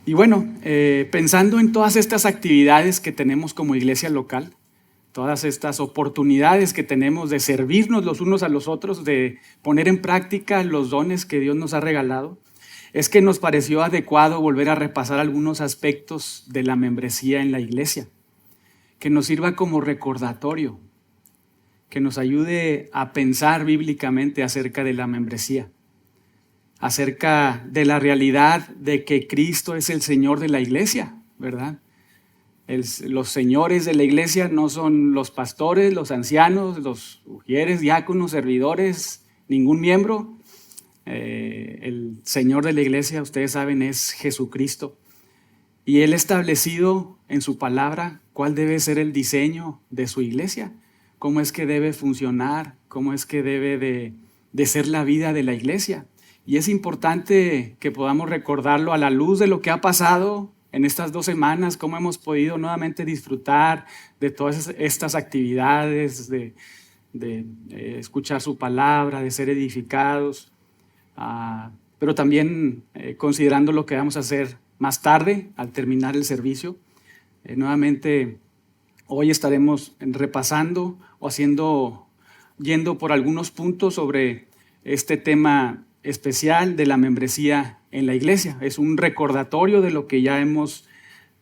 Y bueno, pensando en todas estas actividades que tenemos como iglesia local, todas estas oportunidades que tenemos de servirnos los unos a los otros, de poner en práctica los dones que Dios nos ha regalado, es que nos pareció adecuado volver a repasar algunos aspectos de la membresía en la iglesia, que nos sirva como recordatorio, que nos ayude a pensar bíblicamente acerca de la membresía, acerca de la realidad de que Cristo es el Señor de la iglesia, ¿verdad? Los señores de la iglesia no son los pastores, los ancianos, los ujieres, diáconos, servidores, ningún miembro. El Señor de la iglesia, ustedes saben, es Jesucristo. Y Él ha establecido en su palabra cuál debe ser el diseño de su iglesia, cómo es que debe funcionar, cómo es que debe de ser la vida de la iglesia. Y es importante que podamos recordarlo a la luz de lo que ha pasado en estas 2 semanas, cómo hemos podido nuevamente disfrutar de todas estas actividades, de escuchar su palabra, de ser edificados, pero también considerando lo que vamos a hacer más tarde al terminar el servicio. Nuevamente, hoy estaremos repasando o yendo por algunos puntos sobre este tema especial de la membresía en la iglesia. Es un recordatorio de lo que ya hemos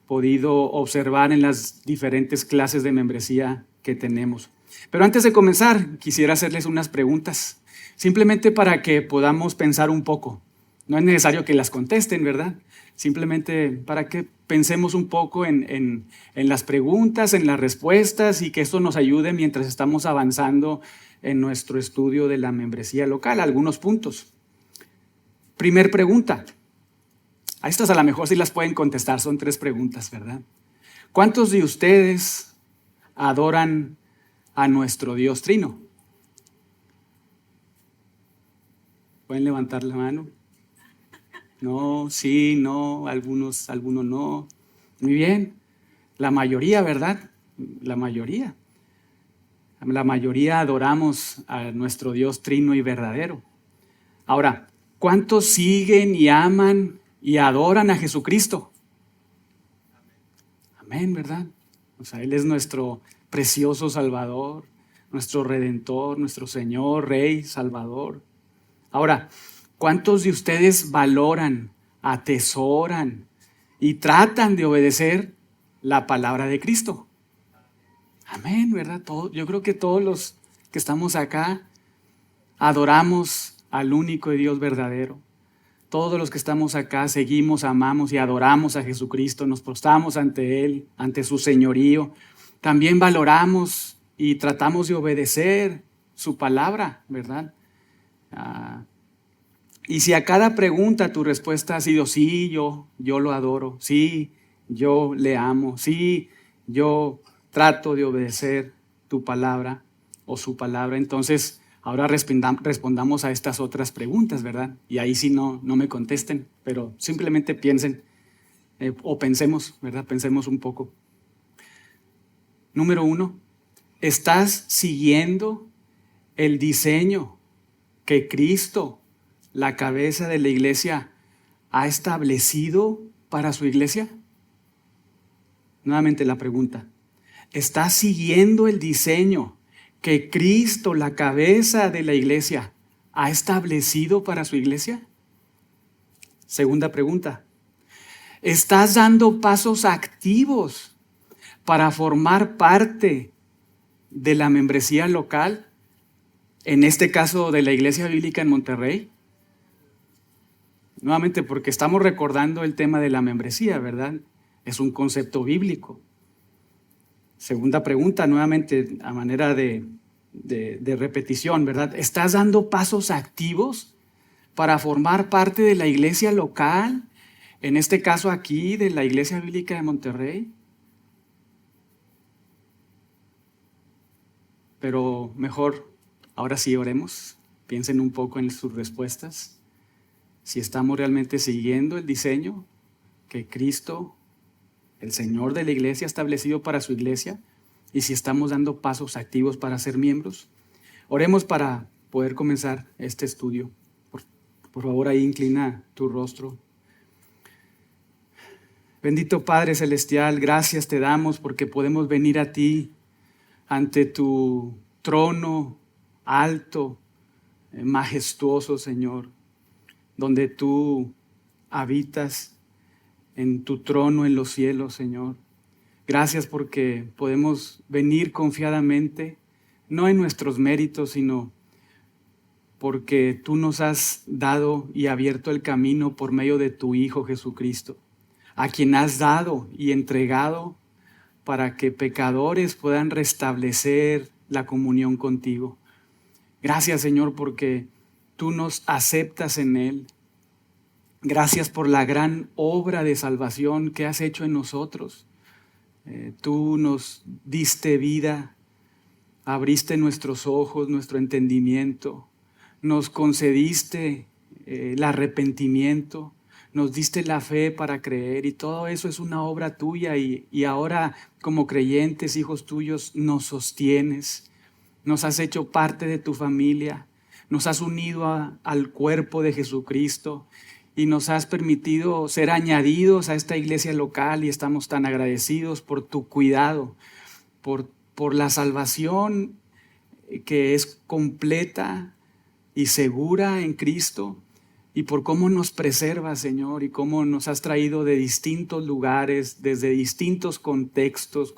podido observar en las diferentes clases de membresía que tenemos. Pero antes de comenzar, quisiera hacerles unas preguntas, simplemente para que podamos pensar un poco. No es necesario que las contesten, ¿verdad? Simplemente para que pensemos un poco en las preguntas, en las respuestas, y que esto nos ayude mientras estamos avanzando en nuestro estudio de la membresía local. Algunos puntos. Primer pregunta. A estas a lo mejor sí las pueden contestar, son 3 preguntas, ¿verdad? ¿Cuántos de ustedes adoran a nuestro Dios Trino? ¿Pueden levantar la mano? No, sí, no, algunos no. Muy bien. La mayoría, ¿verdad? La mayoría. La mayoría adoramos a nuestro Dios Trino y verdadero. Ahora, ¿cuántos siguen y aman y adoran a Jesucristo? Amén, ¿verdad? O sea, Él es nuestro precioso Salvador, nuestro Redentor, nuestro Señor, Rey, Salvador. Ahora, ¿cuántos de ustedes valoran, atesoran y tratan de obedecer la palabra de Cristo? Amén, ¿verdad? Yo creo que todos los que estamos acá adoramos al único Dios verdadero. Todos los que estamos acá seguimos, amamos y adoramos a Jesucristo, nos postramos ante Él, ante su señorío. También valoramos y tratamos de obedecer su palabra, ¿verdad? Y si a cada pregunta tu respuesta ha sido sí, yo lo adoro, sí, yo le amo, sí, yo trato de obedecer tu palabra o su palabra, entonces ahora respondamos a estas otras preguntas, ¿verdad? Y ahí sí no me contesten, pero simplemente piensen o pensemos, ¿verdad? Pensemos un poco. Número 1, ¿estás siguiendo el diseño que Cristo, la cabeza de la iglesia, ha establecido para su iglesia? Nuevamente la pregunta, ¿estás siguiendo el diseño que Cristo, la cabeza de la iglesia, ha establecido para su iglesia? Segunda pregunta, ¿estás dando pasos activos para formar parte de la membresía local, en este caso de la Iglesia Bíblica en Monterrey? Nuevamente, porque estamos recordando el tema de la membresía, ¿verdad? Es un concepto bíblico. Segunda pregunta, nuevamente a manera de repetición, ¿verdad? ¿Estás dando pasos activos para formar parte de la iglesia local? En este caso aquí, de la Iglesia Bíblica de Monterrey. Pero mejor, ahora sí oremos. Piensen un poco en sus respuestas. Si estamos realmente siguiendo el diseño que Cristo, el Señor de la iglesia, ha establecido para su iglesia, y si estamos dando pasos activos para ser miembros. Oremos para poder comenzar este estudio. Por favor, ahí inclina tu rostro. Bendito Padre Celestial, gracias te damos porque podemos venir a ti ante tu trono alto, majestuoso, Señor, donde tú habitas en tu trono en los cielos, Señor. Gracias porque podemos venir confiadamente, no en nuestros méritos, sino porque tú nos has dado y abierto el camino por medio de tu Hijo Jesucristo, a quien has dado y entregado para que pecadores puedan restablecer la comunión contigo. Gracias, Señor, porque tú nos aceptas en Él. Gracias por la gran obra de salvación que has hecho en nosotros. Tú nos diste vida, abriste nuestros ojos, nuestro entendimiento, nos concediste el arrepentimiento, nos diste la fe para creer y todo eso es una obra tuya y ahora como creyentes, hijos tuyos, nos sostienes, nos has hecho parte de tu familia, nos has unido al cuerpo de Jesucristo y nos has permitido ser añadidos a esta iglesia local y estamos tan agradecidos por tu cuidado, por la salvación que es completa y segura en Cristo y por cómo nos preservas, Señor, y cómo nos has traído de distintos lugares, desde distintos contextos,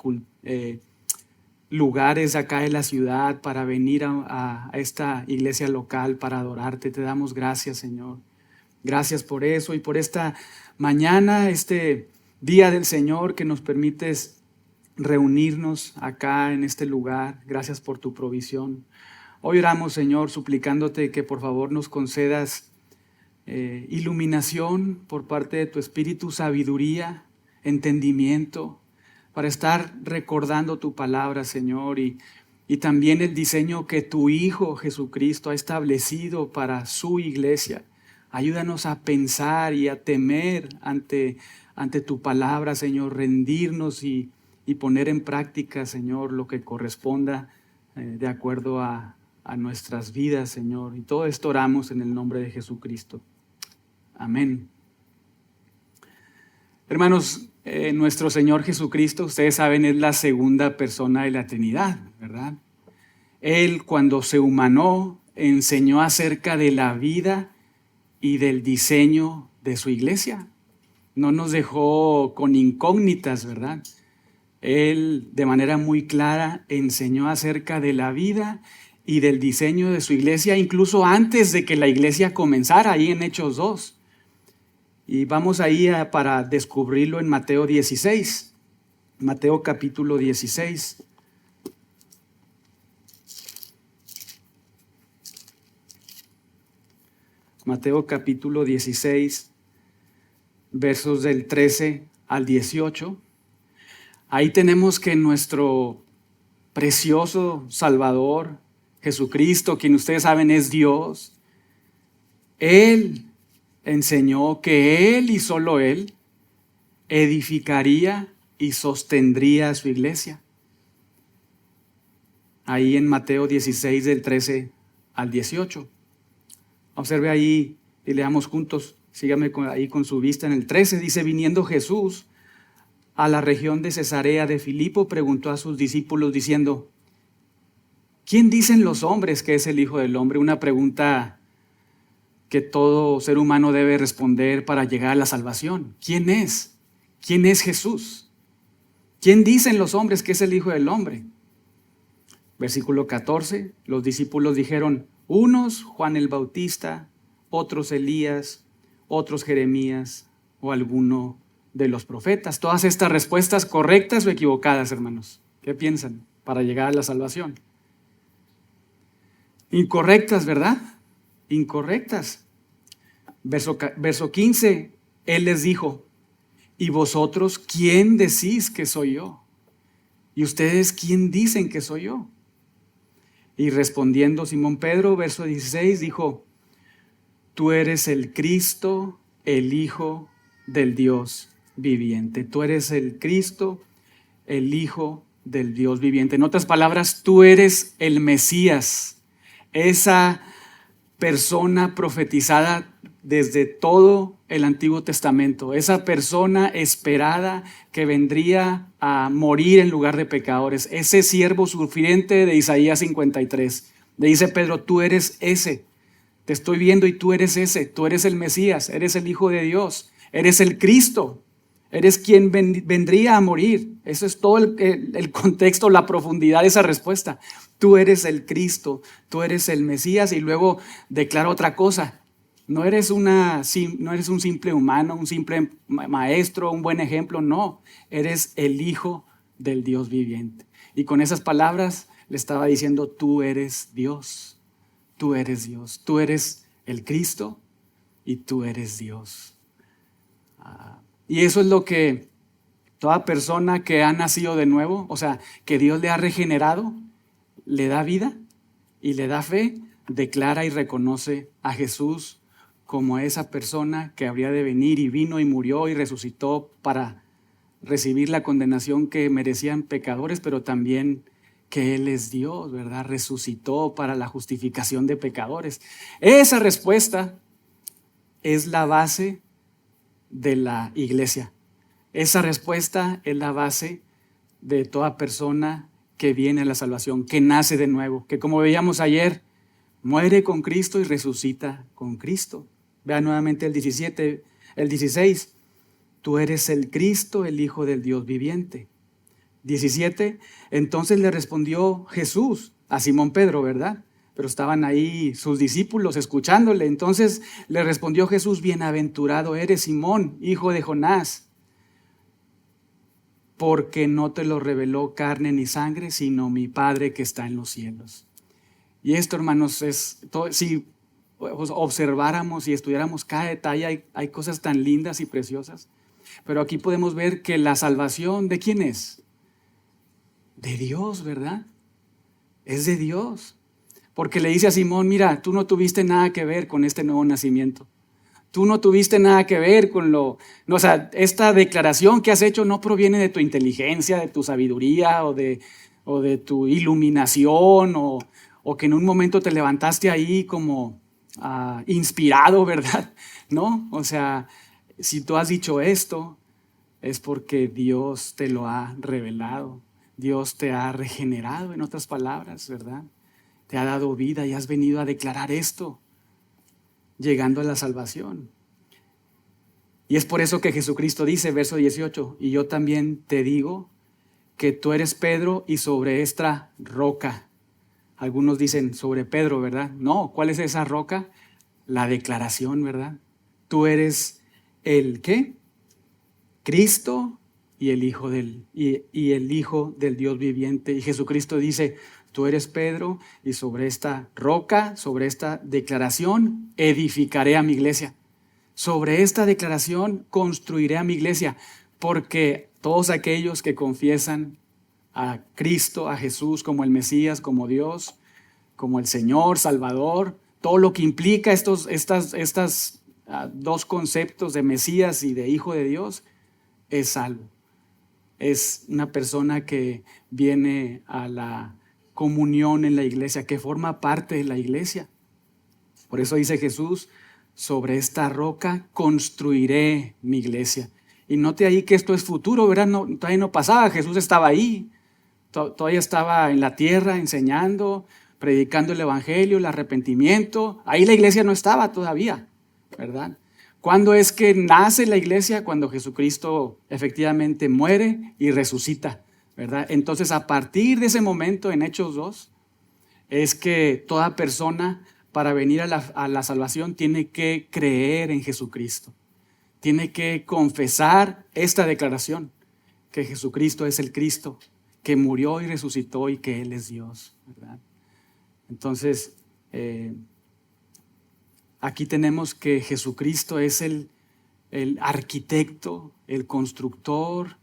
lugares acá en la ciudad para venir a esta iglesia local para adorarte. Te damos gracias, Señor. Gracias por eso y por esta mañana, este día del Señor que nos permites reunirnos acá en este lugar. Gracias por tu provisión. Hoy oramos, Señor, suplicándote que por favor nos concedas iluminación por parte de tu Espíritu, sabiduría, entendimiento, para estar recordando tu palabra, Señor, y también el diseño que tu Hijo Jesucristo ha establecido para su iglesia. Ayúdanos a pensar y a temer ante tu palabra, Señor, rendirnos y poner en práctica, Señor, lo que corresponda de acuerdo a nuestras vidas, Señor. Y todo esto oramos en el nombre de Jesucristo. Amén. Hermanos, nuestro Señor Jesucristo, ustedes saben, es la segunda persona de la Trinidad, ¿verdad? Él, cuando se humanó, enseñó acerca de la vida y del diseño de su iglesia. No nos dejó con incógnitas, ¿verdad? Él, de manera muy clara, enseñó acerca de la vida y del diseño de su iglesia, incluso antes de que la iglesia comenzara, ahí en Hechos 2. Y vamos ahí para descubrirlo en Mateo 16, Mateo capítulo 16. Mateo capítulo 16, versos del 13 al 18. Ahí tenemos que nuestro precioso Salvador, Jesucristo, quien ustedes saben es Dios, Él enseñó que Él y solo Él edificaría y sostendría a su iglesia. Ahí en Mateo 16, del 13 al 18. Observe ahí y leamos juntos. Sígame ahí con su vista en el 13. Dice: viniendo Jesús a la región de Cesarea de Filipo, preguntó a sus discípulos diciendo: ¿quién dicen los hombres que es el Hijo del Hombre? Una pregunta que todo ser humano debe responder para llegar a la salvación. ¿Quién es? ¿Quién es Jesús? ¿Quién dicen los hombres que es el Hijo del Hombre? Versículo 14, los discípulos dijeron: unos Juan el Bautista, otros Elías, otros Jeremías o alguno de los profetas. Todas estas respuestas correctas o equivocadas, hermanos. ¿Qué piensan para llegar a la salvación? Incorrectas, ¿verdad? Incorrectas. Verso 15, Él les dijo: ¿y vosotros quién decís que soy yo? ¿Y ustedes quién dicen que soy yo? Y respondiendo Simón Pedro, verso 16, dijo: tú eres el Cristo, el Hijo del Dios viviente. Tú eres el Cristo, el Hijo del Dios viviente. En otras palabras, tú eres el Mesías, esa persona profetizada desde todo el Antiguo Testamento, esa persona esperada que vendría a morir en lugar de pecadores, ese siervo sufriente de Isaías 53. Le dice Pedro, tú eres ese, te estoy viendo y tú eres ese, tú eres el Mesías, eres el Hijo de Dios, eres el Cristo, eres quien vendría a morir. Eso es todo el contexto, la profundidad de esa respuesta. Tú eres el Cristo, tú eres el Mesías, y luego declara otra cosa. No eres un simple humano, un simple maestro, un buen ejemplo, no. Eres el Hijo del Dios viviente. Y con esas palabras le estaba diciendo, tú eres Dios, tú eres Dios, tú eres el Cristo y tú eres Dios. Y eso es lo que toda persona que ha nacido de nuevo, o sea, que Dios le ha regenerado, le da vida y le da fe, declara y reconoce a Jesús como esa persona que habría de venir y vino y murió y resucitó para recibir la condenación que merecían pecadores, pero también que Él es Dios, ¿verdad? Resucitó para la justificación de pecadores. Esa respuesta es la base de la iglesia. Esa respuesta es la base de toda persona que viene a la salvación, que nace de nuevo, que como veíamos ayer, muere con Cristo y resucita con Cristo. Vean nuevamente el 16. Tú eres el Cristo, el Hijo del Dios viviente. 17. Entonces le respondió Jesús a Simón Pedro, ¿verdad? Pero estaban ahí sus discípulos escuchándole. Entonces le respondió Jesús, bienaventurado eres Simón, hijo de Jonás, porque no te lo reveló carne ni sangre, sino mi Padre que está en los cielos. Y esto, hermanos, si observáramos y estudiáramos cada detalle, hay cosas tan lindas y preciosas. Pero aquí podemos ver que la salvación, ¿de quién es? De Dios, ¿verdad? Es de Dios. Porque le dice a Simón, mira, tú no tuviste nada que ver con este nuevo nacimiento. Tú no tuviste nada que ver con esta declaración que has hecho no proviene de tu inteligencia, de tu sabiduría o de tu iluminación o que en un momento te levantaste ahí como inspirado, ¿verdad? No, o sea, si tú has dicho esto es porque Dios te lo ha revelado. Dios te ha regenerado, en otras palabras, ¿verdad? Te ha dado vida y has venido a declarar esto, llegando a la salvación. Y es por eso que Jesucristo dice, verso 18, y yo también te digo que tú eres Pedro y sobre esta roca. Algunos dicen sobre Pedro, ¿verdad? No, ¿cuál es esa roca? La declaración, ¿verdad? Tú eres el ¿qué? Cristo y el Hijo del Dios viviente. Y Jesucristo dice, tú eres Pedro y sobre esta roca, sobre esta declaración, edificaré a mi iglesia. Sobre esta declaración construiré a mi iglesia, porque todos aquellos que confiesan a Cristo, a Jesús como el Mesías, como Dios, como el Señor, Salvador, todo lo que implica estos dos conceptos de Mesías y de Hijo de Dios, es salvo. Es una persona que viene a la comunión en la iglesia, que forma parte de la iglesia. Por eso dice Jesús, sobre esta roca construiré mi iglesia. Y note ahí que esto es futuro, ¿verdad? Todavía no pasaba, Jesús estaba ahí, todavía estaba en la tierra enseñando, predicando el evangelio, el arrepentimiento. Ahí la iglesia no estaba todavía, ¿verdad? ¿Cuándo es que nace la iglesia? Cuando Jesucristo efectivamente muere y resucita, ¿verdad? Entonces, a partir de ese momento, en Hechos 2, es que toda persona para venir a la salvación tiene que creer en Jesucristo. Tiene que confesar esta declaración, que Jesucristo es el Cristo, que murió y resucitó y que Él es Dios, ¿verdad? Entonces, aquí tenemos que Jesucristo es el arquitecto, el constructor,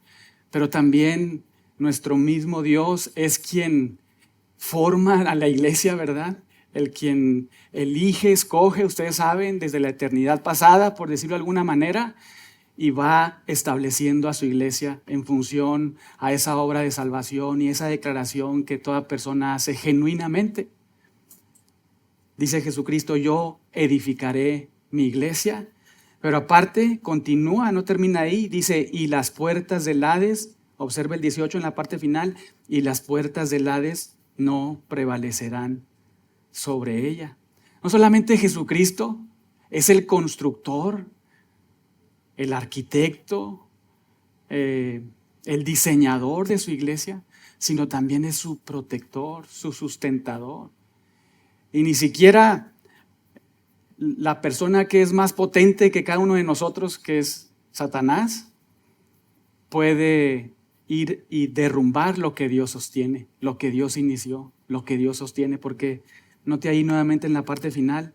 pero también nuestro mismo Dios es quien forma a la iglesia, ¿verdad? El quien elige, escoge, ustedes saben, desde la eternidad pasada, por decirlo de alguna manera, y va estableciendo a su iglesia en función a esa obra de salvación y esa declaración que toda persona hace genuinamente. Dice Jesucristo, yo edificaré mi iglesia. Pero aparte, continúa, no termina ahí, dice, y las puertas del Hades, observa el 18 en la parte final, y las puertas del Hades no prevalecerán sobre ella. No solamente Jesucristo es el constructor, el arquitecto, el diseñador de su iglesia, sino también es su protector, su sustentador. Y ni siquiera la persona que es más potente que cada uno de nosotros, que es Satanás, puede ir y derrumbar lo que Dios sostiene, lo que Dios inició, lo que Dios sostiene, porque note ahí nuevamente en la parte final,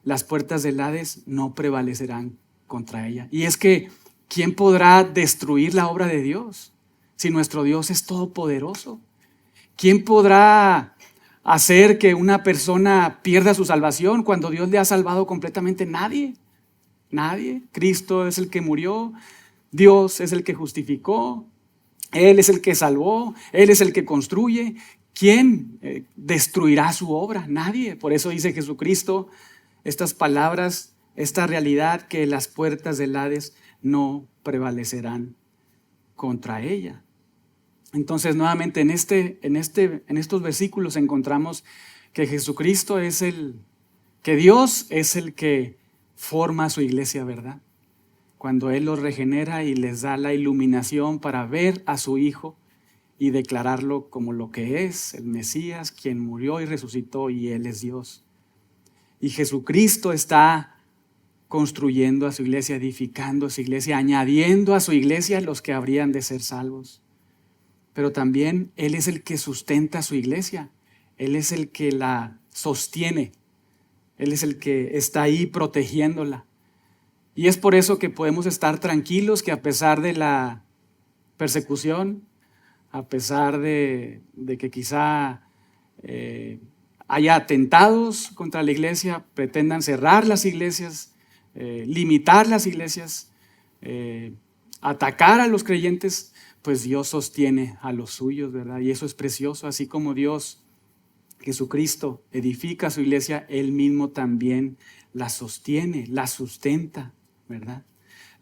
las puertas del Hades no prevalecerán contra ella. Y es que, ¿quién podrá destruir la obra de Dios si nuestro Dios es todopoderoso? ¿Quién podrá hacer que una persona pierda su salvación cuando Dios le ha salvado completamente? Nadie, nadie. Cristo es el que murió, Dios es el que justificó, Él es el que salvó, Él es el que construye. ¿Quién destruirá su obra? Nadie. Por eso dice Jesucristo estas palabras, esta realidad, que las puertas del Hades no prevalecerán contra ella. Entonces, nuevamente, en estos versículos encontramos que Jesucristo que Dios es el que forma su iglesia, ¿verdad? Cuando Él los regenera y les da la iluminación para ver a su Hijo y declararlo como lo que es, el Mesías, quien murió y resucitó, y Él es Dios. Y Jesucristo está construyendo a su iglesia, edificando a su iglesia, añadiendo a su iglesia los que habrían de ser salvos. Pero también Él es el que sustenta a su iglesia. Él es el que la sostiene. Él es el que está ahí protegiéndola. Y es por eso que podemos estar tranquilos que a pesar de la persecución, a pesar de que quizá haya atentados contra la iglesia, pretendan cerrar las iglesias, limitar las iglesias, atacar a los creyentes, pues Dios sostiene a los suyos, ¿verdad? Y eso es precioso. Así como Dios, Jesucristo, edifica su iglesia, Él mismo también la sostiene, la sustenta, ¿verdad?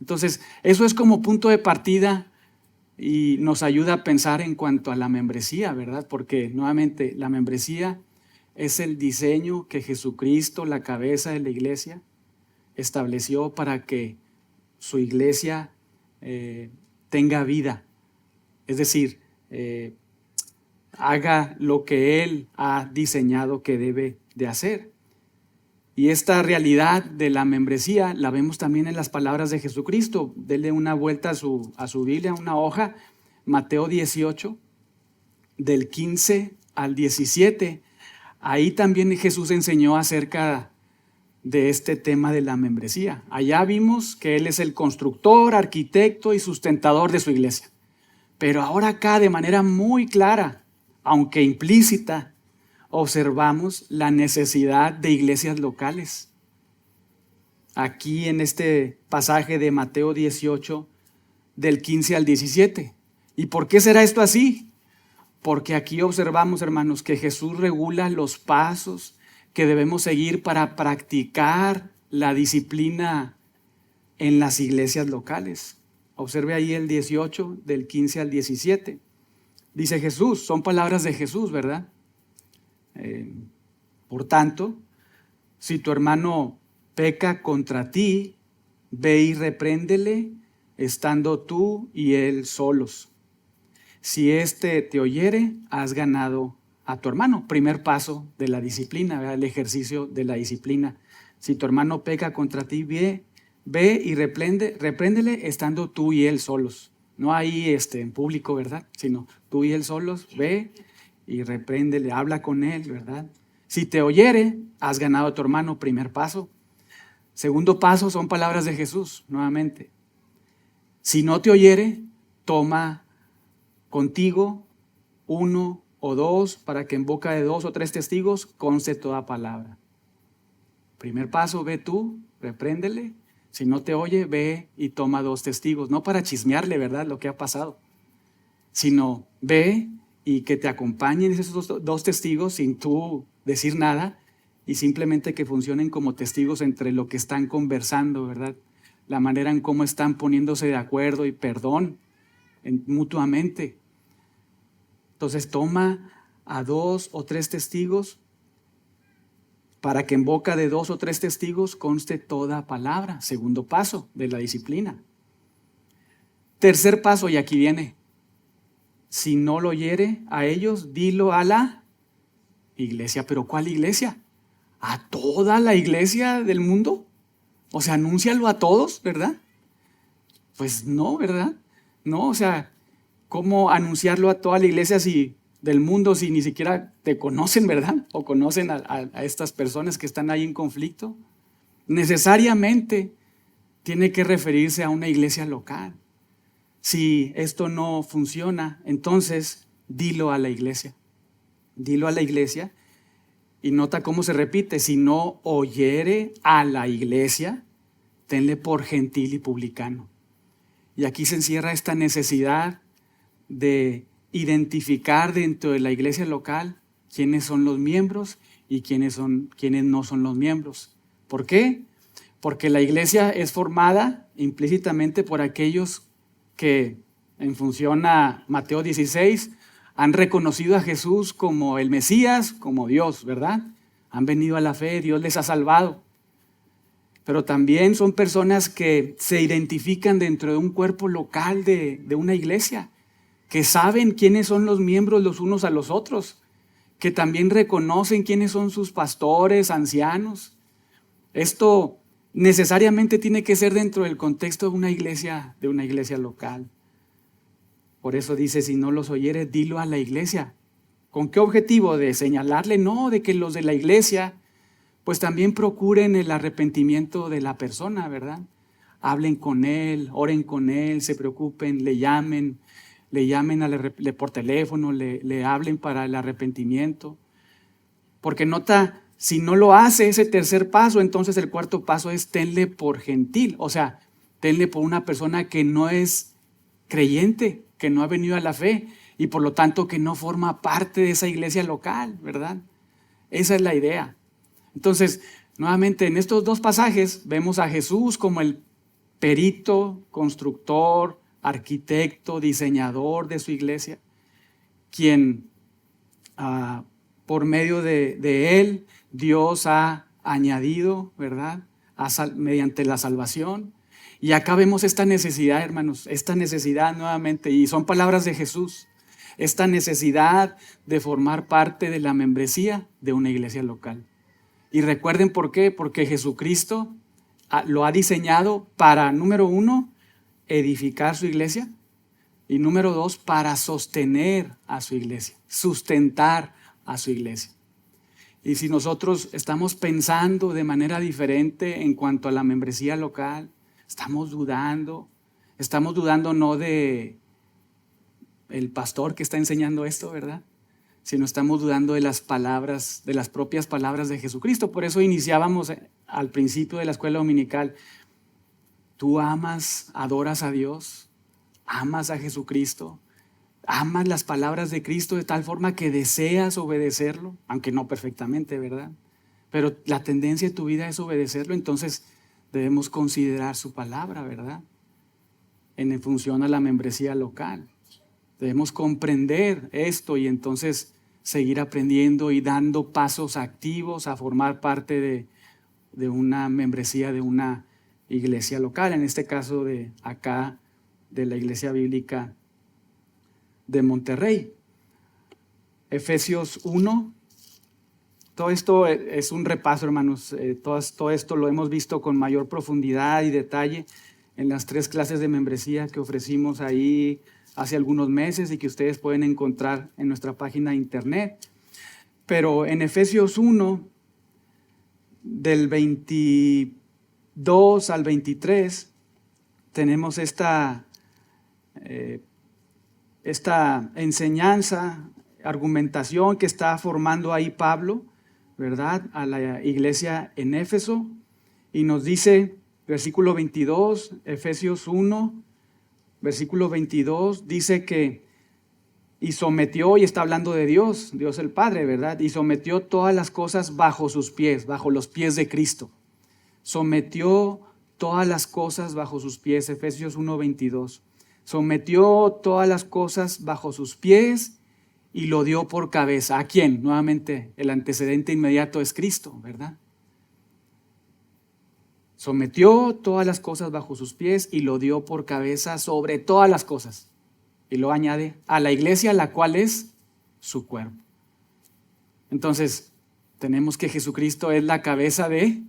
Entonces, eso es como punto de partida y nos ayuda a pensar en cuanto a la membresía, ¿verdad? Porque nuevamente la membresía es el diseño que Jesucristo, la cabeza de la iglesia, estableció para que su iglesia tenga vida. Es decir, haga lo que Él ha diseñado que debe de hacer. Y esta realidad de la membresía la vemos también en las palabras de Jesucristo. Dele una vuelta a su Biblia, una hoja, Mateo 18, del 15 al 17. Ahí también Jesús enseñó acerca de este tema de la membresía. Allá vimos que Él es el constructor, arquitecto y sustentador de su iglesia. Pero ahora acá, de manera muy clara, aunque implícita, observamos la necesidad de iglesias locales. Aquí en este pasaje de Mateo 18, del 15 al 17. ¿Y por qué será esto así? Porque aquí observamos, hermanos, que Jesús regula los pasos que debemos seguir para practicar la disciplina en las iglesias locales. Observe ahí el 18, del 15 al 17. Dice Jesús, son palabras de Jesús, ¿verdad? Por tanto, si tu hermano peca contra ti, ve y repréndele, estando tú y él solos. Si éste te oyere, has ganado a tu hermano. Primer paso de la disciplina, ¿verdad? El ejercicio de la disciplina. Si tu hermano peca contra ti, ve y repréndele, estando tú y él solos. No ahí en público, ¿verdad? Sino tú y él solos, ve y repréndele, habla con él, ¿verdad? Si te oyere, has ganado a tu hermano. Primer paso. Segundo paso son palabras de Jesús, nuevamente. Si no te oyere, toma contigo uno o dos, para que en boca de 2 o 3 testigos conste toda palabra. Primer paso, ve tú, repréndele. Si no te oye, ve y toma 2 testigos. No para chismearle, ¿verdad?, lo que ha pasado, sino ve y que te acompañen esos 2 testigos sin tú decir nada, y simplemente que funcionen como testigos entre lo que están conversando, ¿verdad? La manera en cómo están poniéndose de acuerdo y perdón mutuamente. Entonces toma a 2 o 3 testigos para que en boca de 2 o 3 testigos conste toda palabra. Segundo paso de la disciplina. Tercer paso, y aquí viene. Si no lo oyere a ellos, dilo a la iglesia. ¿Pero cuál iglesia? ¿A toda la iglesia del mundo? O sea, anúncialo a todos, ¿verdad? Pues no, ¿verdad? No, o sea, ¿cómo anunciarlo a toda la iglesia del mundo si ni siquiera te conocen, ¿verdad? O conocen a estas personas que están ahí en conflicto. Necesariamente tiene que referirse a una iglesia local. Si esto no funciona, entonces dilo a la iglesia. Dilo a la iglesia y nota cómo se repite. Si no oyere a la iglesia, tenle por gentil y publicano. Y aquí se encierra esta necesidad de identificar dentro de la iglesia local quiénes son los miembros y quiénes no son los miembros. ¿Por qué? Porque la iglesia es formada implícitamente por aquellos que, en función a Mateo 16, han reconocido a Jesús como el Mesías, como Dios, ¿verdad? Han venido a la fe, Dios les ha salvado. Pero también son personas que se identifican dentro de un cuerpo local de una iglesia, que saben quiénes son los miembros los unos a los otros, que también reconocen quiénes son sus pastores, ancianos. Esto necesariamente tiene que ser dentro del contexto de una iglesia local. Por eso dice, si no los oyeres, dilo a la iglesia. ¿Con qué objetivo? ¿De señalarle? No, de que los de la iglesia pues también procuren el arrepentimiento de la persona, ¿verdad? Hablen con él, oren con él, se preocupen, le llamen por teléfono, le hablen para el arrepentimiento. Porque nota, si no lo hace ese tercer paso, entonces el cuarto paso es tenle por gentil. O sea, tenle por una persona que no es creyente, que no ha venido a la fe y por lo tanto que no forma parte de esa iglesia local, ¿verdad? Esa es la idea. Entonces, nuevamente en estos 2 pasajes vemos a Jesús como el perito, constructor, arquitecto, diseñador de su iglesia, quien por medio de él Dios ha añadido, ¿verdad? Mediante la salvación. Y acá vemos esta necesidad, hermanos, esta necesidad nuevamente, y son palabras de Jesús, esta necesidad de formar parte de la membresía de una iglesia local. Y recuerden por qué, porque Jesucristo lo ha diseñado para, número 1, edificar su iglesia, y número 2, para sostener a su iglesia, sustentar a su iglesia. Y si nosotros estamos pensando de manera diferente en cuanto a la membresía local, estamos dudando no de el pastor que está enseñando esto, ¿verdad? Sino estamos dudando de las palabras, de las propias palabras de Jesucristo. Por eso iniciábamos al principio de la escuela dominical. ¿Tú amas, adoras a Dios? ¿Amas a Jesucristo? ¿Amas las palabras de Cristo de tal forma que deseas obedecerlo? Aunque no perfectamente, ¿verdad? Pero la tendencia de tu vida es obedecerlo, entonces debemos considerar su palabra, ¿verdad? En función a la membresía local. Debemos comprender esto y entonces seguir aprendiendo y dando pasos activos a formar parte de una membresía de una iglesia local, en este caso de acá, de la Iglesia Bíblica de Monterrey. Efesios 1. Todo esto es un repaso, hermanos. Todo esto lo hemos visto con mayor profundidad y detalle en las 3 clases de membresía que ofrecimos ahí hace algunos meses y que ustedes pueden encontrar en nuestra página de internet. Pero en Efesios 1, del 22 al 23, tenemos esta enseñanza, argumentación que está formando ahí Pablo, ¿verdad? A la iglesia en Éfeso, y nos dice, versículo 22, Efesios 1, versículo 22, dice que y sometió, y está hablando de Dios, Dios el Padre, ¿verdad? Y sometió todas las cosas bajo sus pies, bajo los pies de Cristo. Sometió todas las cosas bajo sus pies, Efesios 1:22. Sometió todas las cosas bajo sus pies y lo dio por cabeza. ¿A quién? Nuevamente, el antecedente inmediato es Cristo, ¿verdad? Sometió todas las cosas bajo sus pies y lo dio por cabeza sobre todas las cosas. Y lo añade a la iglesia, la cual es su cuerpo. Entonces, tenemos que Jesucristo es la cabeza de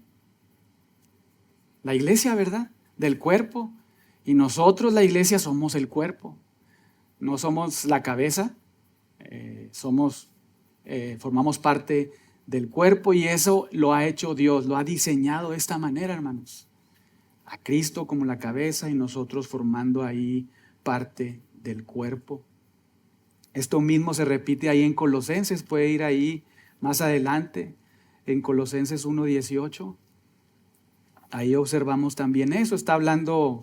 la iglesia, ¿verdad? Del cuerpo. Y nosotros, la iglesia, somos el cuerpo. No somos la cabeza, formamos parte del cuerpo, y eso lo ha hecho Dios, lo ha diseñado de esta manera, hermanos. A Cristo como la cabeza y nosotros formando ahí parte del cuerpo. Esto mismo se repite ahí en Colosenses, puede ir ahí más adelante, en Colosenses 1:18. Ahí observamos también eso. Está hablando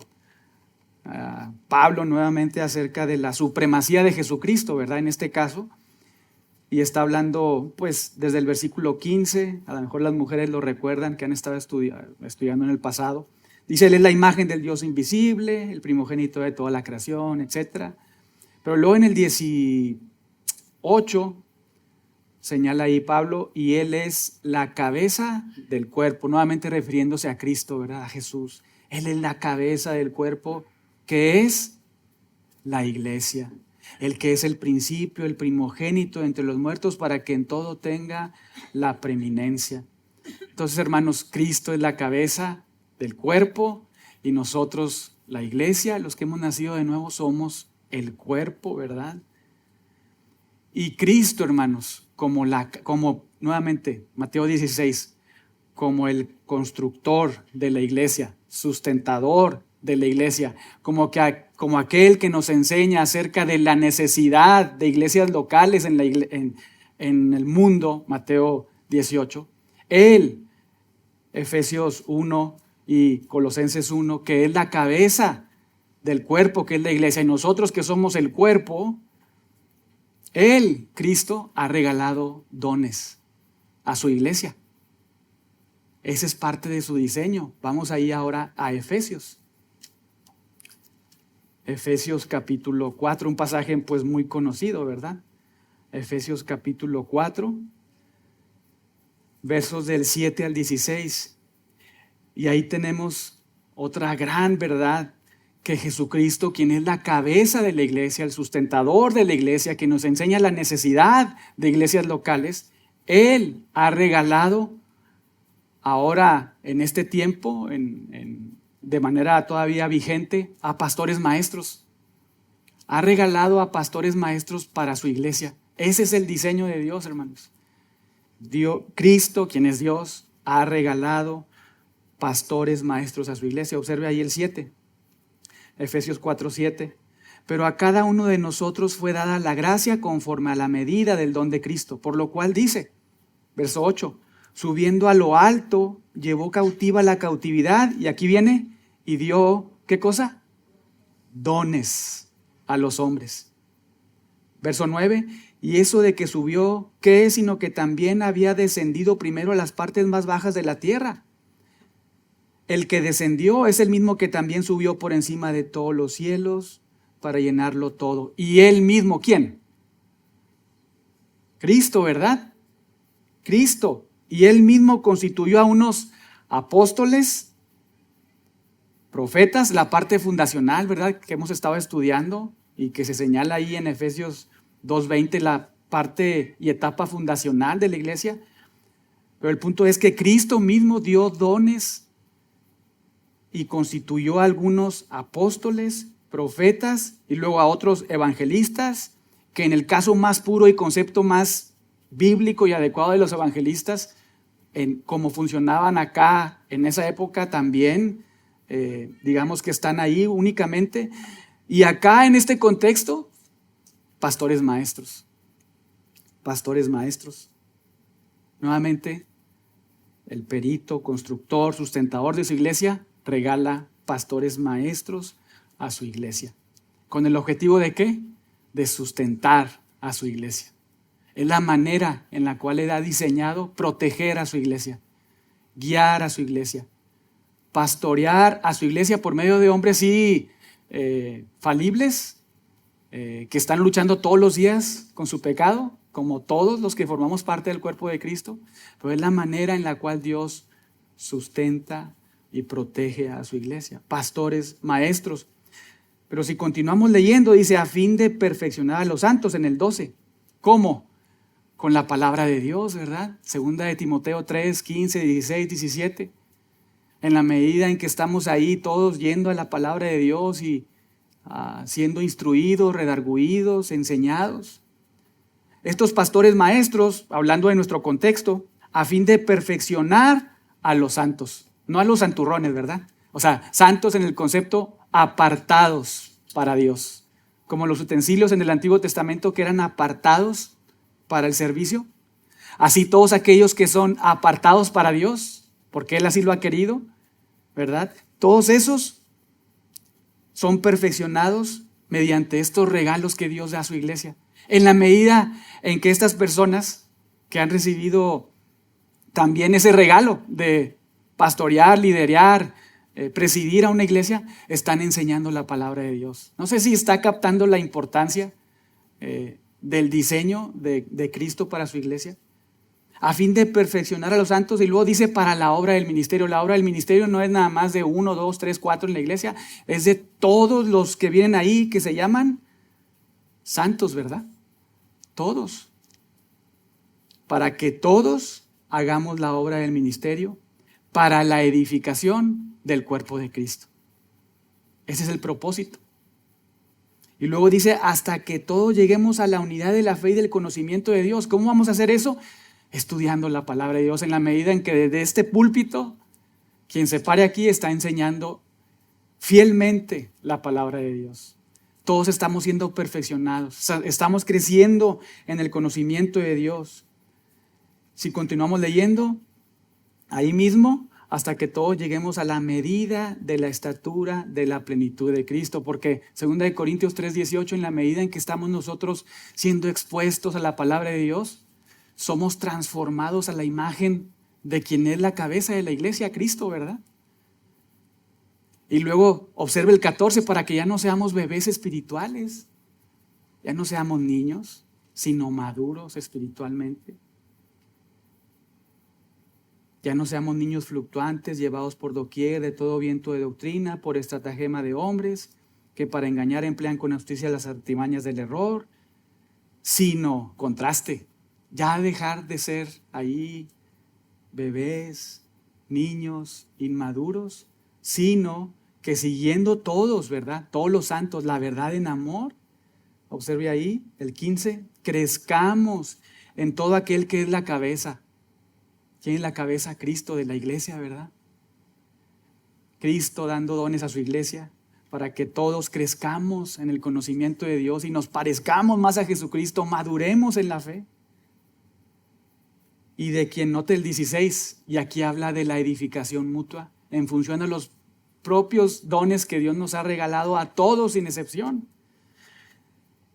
Pablo nuevamente acerca de la supremacía de Jesucristo, ¿verdad? En este caso. Y está hablando, pues, desde el versículo 15, a lo mejor las mujeres lo recuerdan que han estado estudiando en el pasado. Dice, Él es la imagen del Dios invisible, el primogénito de toda la creación, etc. Pero luego en el 18 señala ahí Pablo, y Él es la cabeza del cuerpo, nuevamente refiriéndose a Cristo, ¿verdad? A Jesús. Él es la cabeza del cuerpo, que es la iglesia. El que es el principio, el primogénito entre los muertos, para que en todo tenga la preeminencia. Entonces, hermanos, Cristo es la cabeza del cuerpo y nosotros, la iglesia, los que hemos nacido de nuevo, somos el cuerpo, ¿verdad? Y Cristo, hermanos, como nuevamente, Mateo 16, como el constructor de la iglesia, sustentador de la iglesia, como aquel que nos enseña acerca de la necesidad de iglesias locales en el mundo, Mateo 18. Él, Efesios 1 y Colosenses 1, que es la cabeza del cuerpo, que es la iglesia, y nosotros que somos el cuerpo, Él, Cristo, ha regalado dones a su iglesia. Ese es parte de su diseño. Vamos ahí ahora a Efesios. Efesios capítulo 4, un pasaje pues muy conocido, ¿verdad? Efesios capítulo 4, versos del 7 al 16. Y ahí tenemos otra gran verdad, que Jesucristo, quien es la cabeza de la iglesia, el sustentador de la iglesia, que nos enseña la necesidad de iglesias locales, Él ha regalado ahora en este tiempo, de manera todavía vigente, a pastores maestros. Ha regalado a pastores maestros para su iglesia. Ese es el diseño de Dios, hermanos. Cristo, quien es Dios, ha regalado pastores maestros a su iglesia. Observe ahí el 7. Efesios 4:7. Pero a cada uno de nosotros fue dada la gracia conforme a la medida del don de Cristo, por lo cual dice, verso 8, subiendo a lo alto, llevó cautiva la cautividad, y aquí viene, y dio, ¿qué cosa? Dones a los hombres. Verso 9, y eso de que subió, ¿qué es? Sino que también había descendido primero a las partes más bajas de la tierra. El que descendió es el mismo que también subió por encima de todos los cielos para llenarlo todo. Y Él mismo, ¿quién? Cristo, ¿verdad? Cristo. Y Él mismo constituyó a unos apóstoles, profetas, la parte fundacional, ¿verdad? Que hemos estado estudiando y que se señala ahí en Efesios 2:20, la parte y etapa fundacional de la iglesia. Pero el punto es que Cristo mismo dio dones y constituyó a algunos apóstoles, profetas y luego a otros evangelistas, que en el caso más puro y concepto más bíblico y adecuado de los evangelistas, en cómo funcionaban acá en esa época también, digamos que están ahí únicamente. Y acá en este contexto, pastores maestros. Pastores maestros. Nuevamente, el perito, constructor, sustentador de su iglesia, regala pastores maestros a su iglesia. ¿Con el objetivo de qué? de sustentar a su iglesia. Es la manera en la cual Él ha diseñado proteger a su iglesia, guiar a su iglesia, pastorear a su iglesia por medio de hombres falibles, que están luchando todos los días con su pecado, como todos los que formamos parte del cuerpo de Cristo, pero es la manera en la cual Dios sustenta y protege a su iglesia. Pastores, maestros. Pero si continuamos leyendo, dice, a fin de perfeccionar a los santos en el 12. ¿Cómo? Con la palabra de Dios, ¿verdad? Segunda de Timoteo 3, 15, 16, 17. En la medida en que estamos ahí todos yendo a la palabra de Dios y siendo instruidos, redarguidos, enseñados. Estos pastores maestros, hablando de nuestro contexto, a fin de perfeccionar a los santos, no a los santurrones, ¿verdad? O sea, santos en el concepto apartados para Dios, como los utensilios en el Antiguo Testamento que eran apartados para el servicio. Así todos aquellos que son apartados para Dios, porque Él así lo ha querido, ¿verdad? Todos esos son perfeccionados mediante estos regalos que Dios da a su iglesia. En la medida en que estas personas que han recibido también ese regalo de pastorear, liderar, presidir a una iglesia, están enseñando la palabra de Dios. No sé si está captando la importancia del diseño de Cristo para su iglesia, a fin de perfeccionar a los santos, y luego dice para la obra del ministerio. La obra del ministerio no es nada más de 1, 2, 3, 4 en la iglesia, es de todos los que vienen ahí que se llaman santos, ¿verdad? Todos. Para que todos hagamos la obra del ministerio para la edificación del cuerpo de Cristo. Ese es el propósito. Y luego dice, hasta que todos lleguemos a la unidad de la fe y del conocimiento de Dios. ¿Cómo vamos a hacer eso? Estudiando la palabra de Dios, en la medida en que desde este púlpito, quien se pare aquí está enseñando fielmente la palabra de Dios. Todos estamos siendo perfeccionados, estamos creciendo en el conocimiento de Dios. Si continuamos leyendo, ahí mismo, hasta que todos lleguemos a la medida de la estatura de la plenitud de Cristo, porque 2 Corintios 3:18, en la medida en que estamos nosotros siendo expuestos a la palabra de Dios, somos transformados a la imagen de quien es la cabeza de la iglesia, Cristo, ¿verdad? Y luego observe el 14, para que ya no seamos bebés espirituales, ya no seamos niños, sino maduros espiritualmente. Ya no seamos niños fluctuantes, llevados por doquier de todo viento de doctrina, por estratagema de hombres, que para engañar emplean con astucia las artimañas del error, sino, contraste, ya dejar de ser ahí bebés, niños, inmaduros, sino que siguiendo todos, ¿verdad? Todos los santos, la verdad en amor. Observe ahí el 15, crezcamos en todo aquel que es la cabeza. ¿Quién es la cabeza? Cristo de la iglesia, ¿verdad? Cristo dando dones a su iglesia para que todos crezcamos en el conocimiento de Dios y nos parezcamos más a Jesucristo, maduremos en la fe. Y de quien note el 16, y aquí habla de la edificación mutua en función a los propios dones que Dios nos ha regalado a todos sin excepción.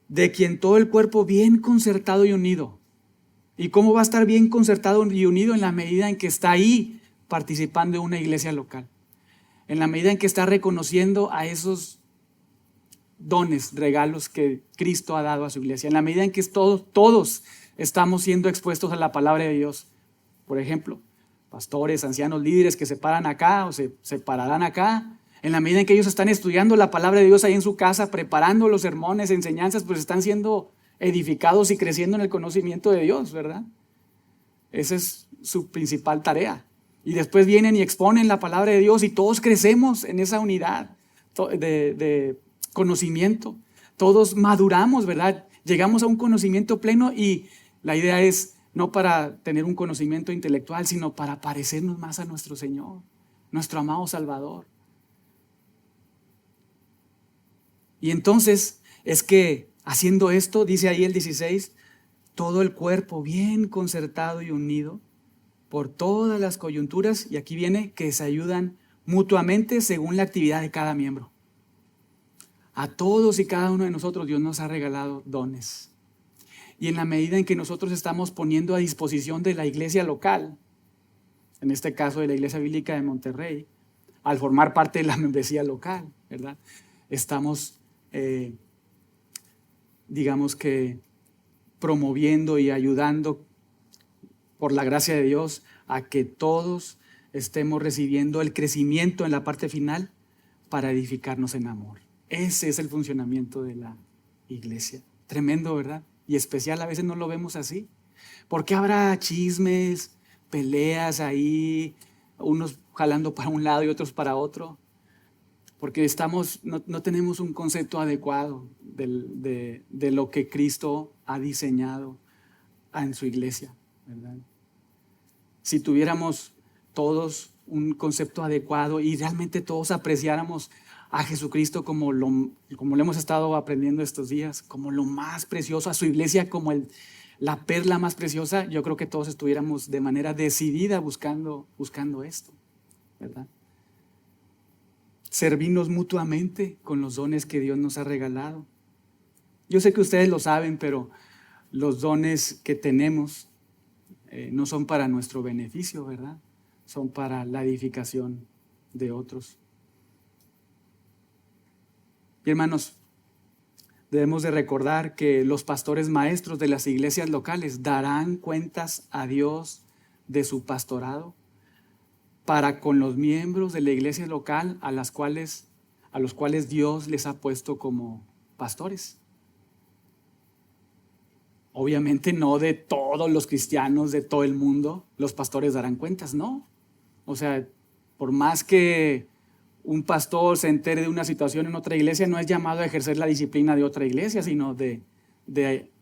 De quien todo el cuerpo bien concertado y unido. ¿Y cómo va a estar bien concertado y unido? En la medida en que está ahí participando en una iglesia local. En la medida en que está reconociendo a esos dones, regalos que Cristo ha dado a su iglesia. En la medida en que todos estamos siendo expuestos a la palabra de Dios. Por ejemplo, pastores, ancianos, líderes que se paran acá o se pararán acá. En la medida en que ellos están estudiando la palabra de Dios ahí en su casa, preparando los sermones, enseñanzas, pues están siendo edificados y creciendo en el conocimiento de Dios, ¿verdad? Esa es su principal tarea. Y después vienen y exponen la palabra de Dios y todos crecemos en esa unidad de conocimiento. Todos maduramos, ¿verdad? Llegamos a un conocimiento pleno y la idea es no para tener un conocimiento intelectual, sino para parecernos más a nuestro Señor, nuestro amado Salvador. Y entonces es que haciendo esto, dice ahí el 16, todo el cuerpo bien concertado y unido por todas las coyunturas, y aquí viene que se ayudan mutuamente según la actividad de cada miembro. A todos y cada uno de nosotros Dios nos ha regalado dones. Y en la medida en que nosotros estamos poniendo a disposición de la iglesia local, en este caso de la Iglesia Bíblica de Monterrey, al formar parte de la membresía local, ¿verdad? Estamos, digamos que, promoviendo y ayudando por la gracia de Dios a que todos estemos recibiendo el crecimiento en la parte final para edificarnos en amor. Ese es el funcionamiento de la iglesia. Tremendo, ¿verdad? Y especial, a veces no lo vemos así. ¿Por qué habrá chismes, peleas ahí, unos jalando para un lado y otros para otro? Porque no tenemos un concepto adecuado de lo que Cristo ha diseñado en su iglesia, ¿verdad? Si tuviéramos todos un concepto adecuado y realmente todos apreciáramos a Jesucristo como lo hemos estado aprendiendo estos días, como lo más precioso, a su iglesia como la perla más preciosa, yo creo que todos estuviéramos de manera decidida buscando esto, ¿verdad? Servirnos mutuamente con los dones que Dios nos ha regalado. Yo sé que ustedes lo saben, pero los dones que tenemos no son para nuestro beneficio, ¿verdad? Son para la edificación de otros. Y hermanos, debemos de recordar que los pastores maestros de las iglesias locales darán cuentas a Dios de su pastorado para con los miembros de la iglesia local a los cuales Dios les ha puesto como pastores. Obviamente no de todos los cristianos, de todo el mundo, los pastores darán cuentas, no. O sea, por más que un pastor se entere de una situación en otra iglesia, no es llamado a ejercer la disciplina de otra iglesia, sino de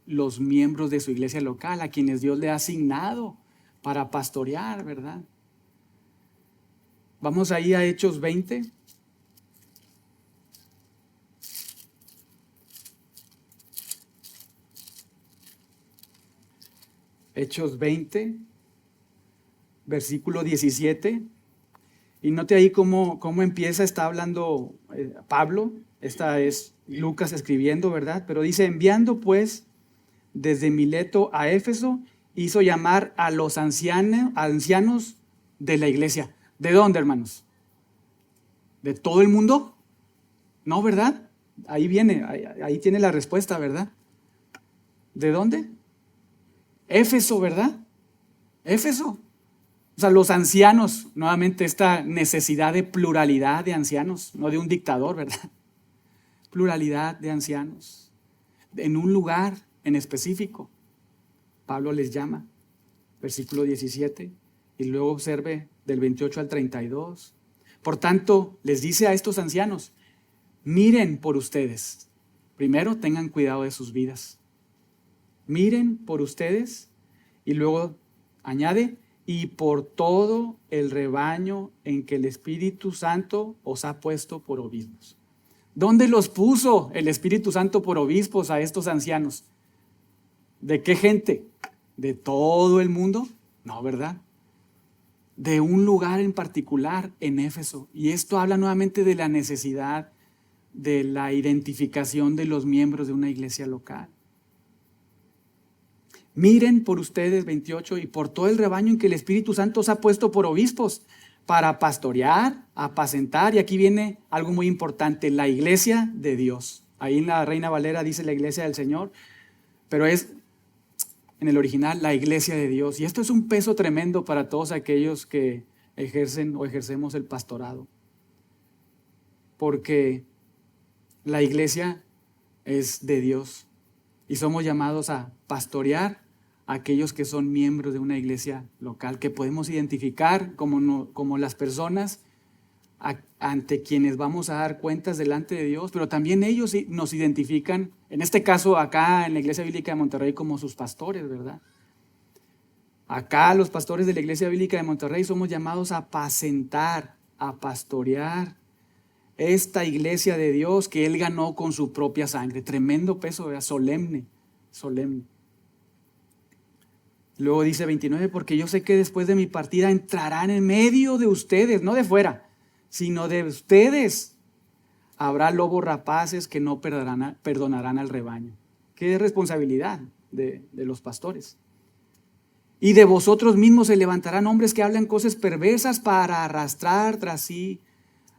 los miembros de su iglesia local, a quienes Dios le ha asignado para pastorear, ¿verdad? Vamos ahí a Hechos 20. Hechos 20, versículo 17. Y note ahí cómo empieza, está hablando Pablo, esta es Lucas escribiendo, ¿verdad? Pero dice, enviando pues desde Mileto a Éfeso, hizo llamar a los ancianos de la iglesia. ¿De dónde, hermanos? ¿De todo el mundo? No, ¿verdad? Ahí viene, ahí tiene la respuesta, ¿verdad? ¿De dónde? Éfeso, ¿verdad? Éfeso. O sea, los ancianos, nuevamente esta necesidad de pluralidad de ancianos, no de un dictador, ¿verdad? Pluralidad de ancianos. En un lugar en específico, Pablo les llama, versículo 17, y luego observe del 28 al 32. Por tanto, les dice a estos ancianos, miren por ustedes. Primero, tengan cuidado de sus vidas. Miren por ustedes y luego añade, y por todo el rebaño en que el Espíritu Santo os ha puesto por obispos. ¿Dónde los puso el Espíritu Santo por obispos a estos ancianos? ¿De qué gente? ¿De todo el mundo? No, ¿verdad? De un lugar en particular en Éfeso. Y esto habla nuevamente de la necesidad de la identificación de los miembros de una iglesia local. Miren por ustedes, 28, y por todo el rebaño en que el Espíritu Santo os ha puesto por obispos, para pastorear, apacentar, y aquí viene algo muy importante, la iglesia de Dios. Ahí en la Reina Valera dice la iglesia del Señor, pero es en el original la iglesia de Dios. Y esto es un peso tremendo para todos aquellos que ejercen o ejercemos el pastorado. Porque la iglesia es de Dios y somos llamados a pastorear a aquellos que son miembros de una iglesia local, que podemos identificar como las personas ante quienes vamos a dar cuentas delante de Dios, pero también ellos nos identifican, en este caso acá en la Iglesia Bíblica de Monterrey, como sus pastores, ¿verdad? Acá los pastores de la Iglesia Bíblica de Monterrey somos llamados a apacentar, a pastorear esta iglesia de Dios que Él ganó con su propia sangre. Tremendo peso, ¿verdad? Solemne, solemne. Luego dice 29, porque yo sé que después de mi partida entrarán en medio de ustedes, no de fuera, sino de ustedes, habrá lobos rapaces que no perdonarán al rebaño. Qué responsabilidad de los pastores. Y de vosotros mismos se levantarán hombres que hablan cosas perversas para arrastrar tras sí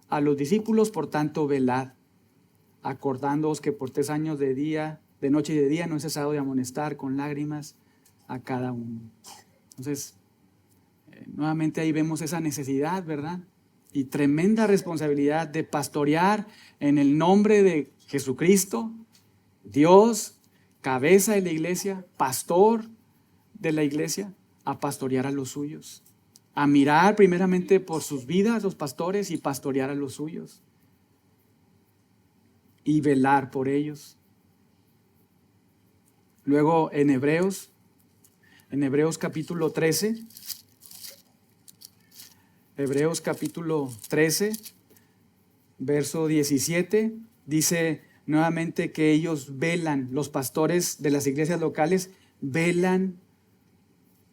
a los discípulos. Por tanto, velad, acordándoos que por 3 años de noche y de día no he cesado de amonestar con lágrimas a cada uno. Entonces, nuevamente ahí vemos esa necesidad, ¿verdad? Y tremenda responsabilidad de pastorear en el nombre de Jesucristo, Dios, cabeza de la iglesia, pastor de la iglesia, a pastorear a los suyos, a mirar primeramente por sus vidas los pastores y pastorear a los suyos y velar por ellos. Luego en Hebreos capítulo 13, Hebreos capítulo 13, verso 17, dice nuevamente que ellos velan, los pastores de las iglesias locales velan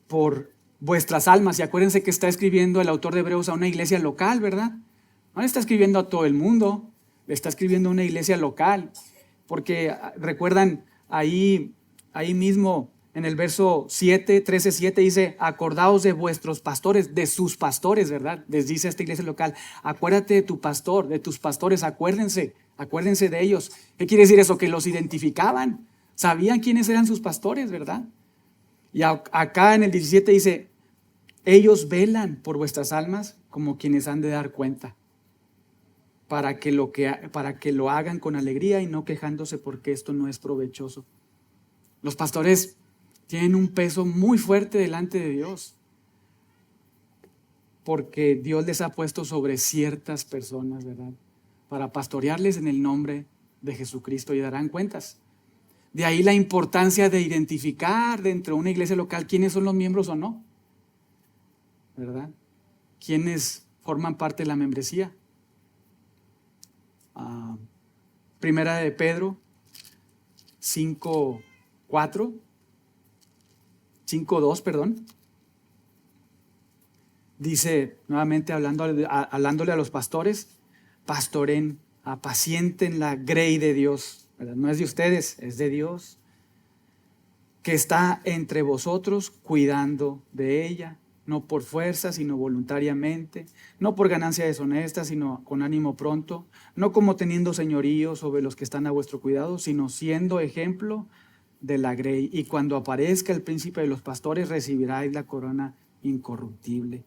por vuestras almas. Y acuérdense que está escribiendo el autor de Hebreos a una iglesia local, ¿verdad? No le está escribiendo a todo el mundo, le está escribiendo a una iglesia local. Porque recuerdan ahí mismo en el verso 13:7 dice, acordaos de vuestros pastores, de sus pastores, ¿verdad? Les dice a esta iglesia local, acuérdate de tu pastor, de tus pastores, acuérdense de ellos. ¿Qué quiere decir eso? Que los identificaban, sabían quiénes eran sus pastores, ¿verdad? Y acá en el 17 dice, ellos velan por vuestras almas como quienes han de dar cuenta, para que lo hagan con alegría y no quejándose porque esto no es provechoso. Los pastores tienen un peso muy fuerte delante de Dios, porque Dios les ha puesto sobre ciertas personas, ¿verdad? Para pastorearles en el nombre de Jesucristo y darán cuentas. De ahí la importancia de identificar dentro de una iglesia local quiénes son los miembros o no, ¿verdad? Quiénes forman parte de la membresía. Primera de Pedro 5:2, dice nuevamente hablándole a los pastores, pastoren, apacienten la grey de Dios, ¿verdad? No es de ustedes, es de Dios, que está entre vosotros cuidando de ella, no por fuerza, sino voluntariamente, no por ganancia deshonesta, sino con ánimo pronto, no como teniendo señorío sobre los que están a vuestro cuidado, sino siendo ejemplo de la grey. Y cuando aparezca el príncipe de los pastores, recibiráis la corona incorruptible.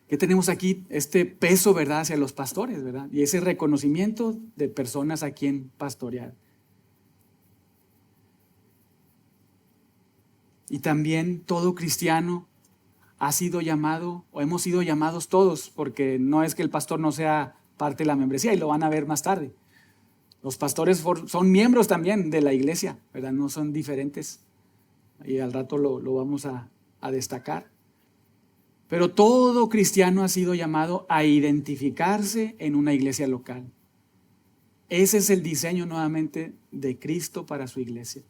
¿Qué tenemos aquí? Este peso, ¿verdad?, hacia los pastores, ¿verdad? Y ese reconocimiento de personas a quien pastorear. Y también todo cristiano ha sido llamado, o hemos sido llamados todos, porque no es que el pastor no sea parte de la membresía, y lo van a ver más tarde. Los pastores son miembros también de la iglesia, ¿verdad? No son diferentes. Y al rato lo vamos a destacar. Pero todo cristiano ha sido llamado a identificarse en una iglesia local. Ese es el diseño nuevamente de Cristo para su iglesia.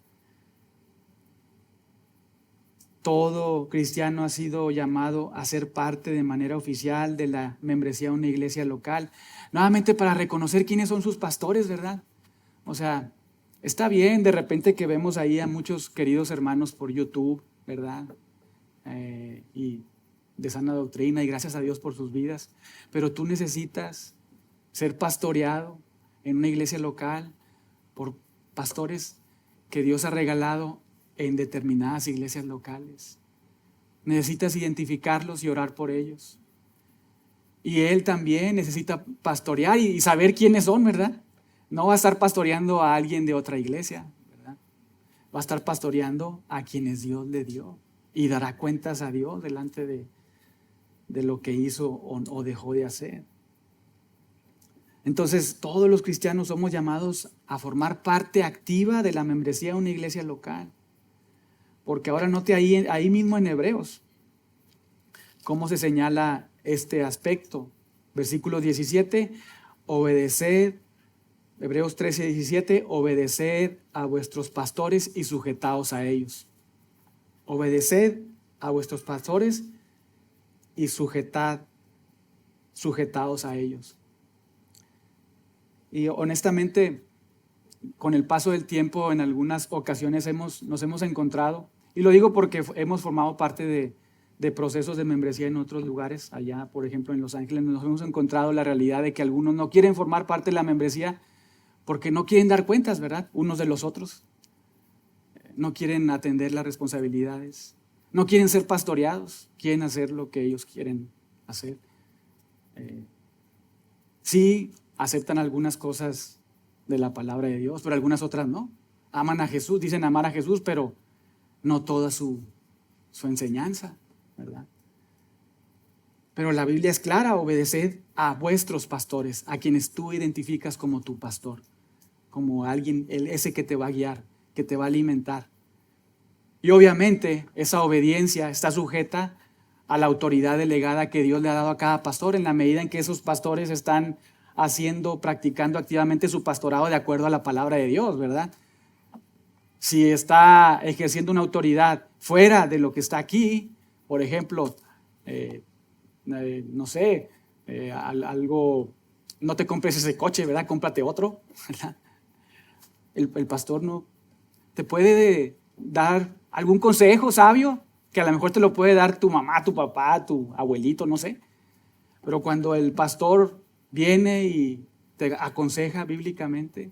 Todo cristiano ha sido llamado a ser parte de manera oficial de la membresía de una iglesia local, nuevamente para reconocer quiénes son sus pastores, ¿verdad? O sea, está bien de repente que vemos ahí a muchos queridos hermanos por YouTube, ¿verdad? Y de sana doctrina, y gracias a Dios por sus vidas, pero tú necesitas ser pastoreado en una iglesia local por pastores que Dios ha regalado en determinadas iglesias locales. Necesitas identificarlos y orar por ellos. Y él también necesita pastorear y saber quiénes son, ¿verdad? No va a estar pastoreando a alguien de otra iglesia, ¿verdad? Va a estar pastoreando a quienes Dios le dio y dará cuentas a Dios delante de lo que hizo o dejó de hacer. Entonces, todos los cristianos somos llamados a formar parte activa de la membresía de una iglesia local. Porque ahora note ahí mismo en Hebreos cómo se señala este aspecto. Versículo 17, obedeced, Hebreos 13:17, obedeced a vuestros pastores y sujetaos a ellos. Obedeced a vuestros pastores y sujetaos a ellos. Y honestamente, con el paso del tiempo, en algunas ocasiones nos hemos encontrado, y lo digo porque hemos formado parte de procesos de membresía en otros lugares, allá por ejemplo en Los Ángeles, nos hemos encontrado la realidad de que algunos no quieren formar parte de la membresía porque no quieren dar cuentas, ¿verdad? Unos de los otros. No quieren atender las responsabilidades, no quieren ser pastoreados, quieren hacer lo que ellos quieren hacer. Sí aceptan algunas cosas de la palabra de Dios, pero algunas otras no. Aman a Jesús, dicen amar a Jesús, pero no toda su enseñanza, ¿verdad? Pero la Biblia es clara: obedeced a vuestros pastores, a quienes tú identificas como tu pastor, como alguien, ese que te va a guiar, que te va a alimentar. Y obviamente esa obediencia está sujeta a la autoridad delegada que Dios le ha dado a cada pastor, en la medida en que esos pastores están practicando activamente su pastorado de acuerdo a la palabra de Dios, ¿verdad? Si está ejerciendo una autoridad fuera de lo que está aquí, por ejemplo, no sé, algo, no te compres ese coche, ¿verdad? Cómprate otro, ¿verdad? El pastor no te puede dar algún consejo sabio, que a lo mejor te lo puede dar tu mamá, tu papá, tu abuelito, no sé. Pero cuando el pastor viene y te aconseja bíblicamente,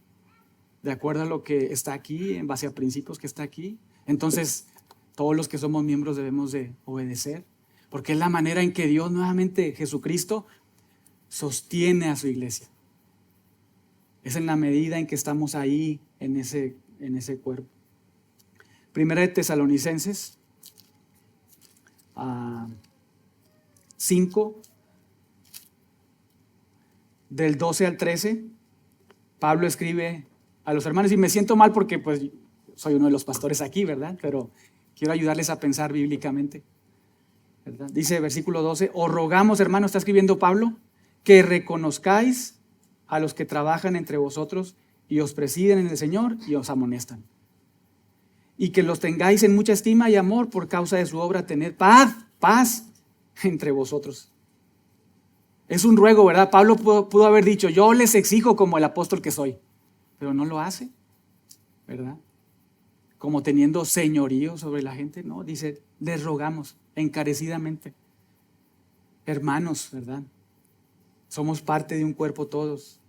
de acuerdo a lo que está aquí, en base a principios que está aquí, entonces todos los que somos miembros debemos de obedecer, porque es la manera en que Dios, nuevamente Jesucristo, sostiene a su iglesia. Es en la medida en que estamos ahí en ese cuerpo. Primera de Tesalonicenses 5, del 12 al 13, Pablo escribe a los hermanos, y me siento mal porque pues soy uno de los pastores aquí, ¿verdad? Pero quiero ayudarles a pensar bíblicamente, ¿verdad? Dice versículo 12: os rogamos, hermanos, está escribiendo Pablo, que reconozcáis a los que trabajan entre vosotros y os presiden en el Señor y os amonestan, y que los tengáis en mucha estima y amor por causa de su obra, tener paz entre vosotros. Es un ruego, ¿verdad? Pablo pudo haber dicho: yo les exijo como el apóstol que soy, pero no lo hace, ¿verdad? Como teniendo señorío sobre la gente, no, dice: les rogamos encarecidamente, hermanos, ¿verdad? Somos parte de un cuerpo todos,